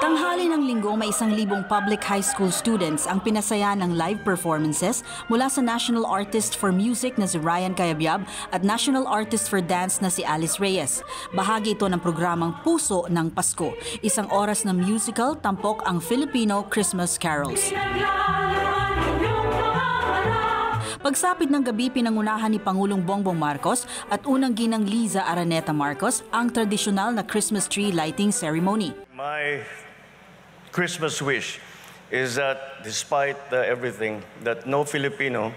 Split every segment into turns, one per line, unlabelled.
Tanghali ng linggo, may 1,000 public high school students ang pinasaya ng live performances mula sa National Artist for Music na si Ryan Cayabyab at National Artist for Dance na si Alice Reyes. Bahagi ito ng programang Puso ng Pasko, 1 oras na musical tampok ang Filipino Christmas carols. Pagsapit ng gabi, pinangunahan ni Pangulong Bongbong Marcos at unang ginang Liza Araneta Marcos ang tradisyonal na Christmas tree lighting ceremony.
My Christmas wish is that despite everything, that no Filipino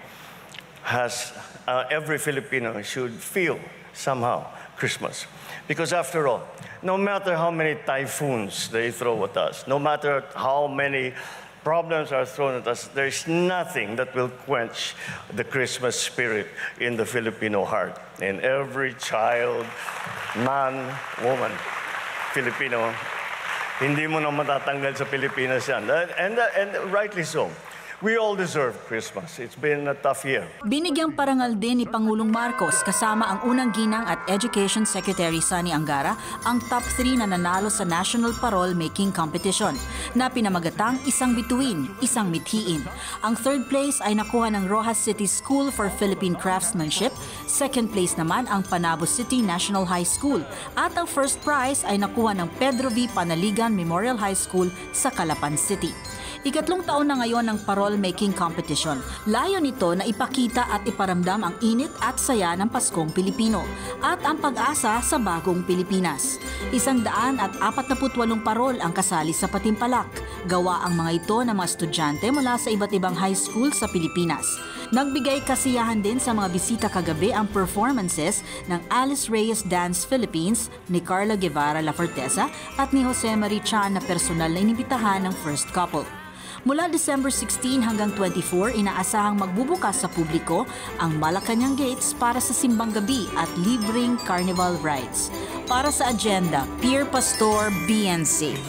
has, every Filipino should feel somehow Christmas. Because after all, no matter how many typhoons they throw at us, no matter how many problems are thrown at us, there's nothing that will quench the Christmas spirit in the Filipino heart. In every child, man, woman, Filipino, hindi mo na matatanggal sa Pilipinas yan. And rightly so. We all deserve Christmas. It's been a tough year.
Binigyang parangal din ni Pangulong Marcos kasama ang unang ginang at Education Secretary Sonny Angara ang top 3 na nanalo sa National Parol Making Competition na pinamagatang isang bituin, isang mithiin. Ang third place ay nakuha ng Rojas City School for Philippine Craftsmanship, second place naman ang Panabo City National High School at ang first prize ay nakuha ng Pedro V. Panaligan Memorial High School sa Calapan City. Ikatlong taon na ngayon ng Parol Making Competition. Layo nito na ipakita at iparamdam ang init at saya ng Paskong Pilipino at ang pag-asa sa bagong Pilipinas. 148 parol ang kasali sa patimpalak. Gawa ang mga ito ng mga estudyante mula sa iba't ibang high school sa Pilipinas. Nagbigay kasiyahan din sa mga bisita kagabi ang performances ng Alice Reyes Dance Philippines, ni Carla Guevara La Forteza at ni Jose Marie Chan na personal na inibitahan ng first couple. Mula December 16 hanggang 24, inaasahang magbubukas sa publiko ang Malacañang Gates para sa simbang gabi at libreng carnival rides. Para sa agenda, Pierre Pastor, BNC.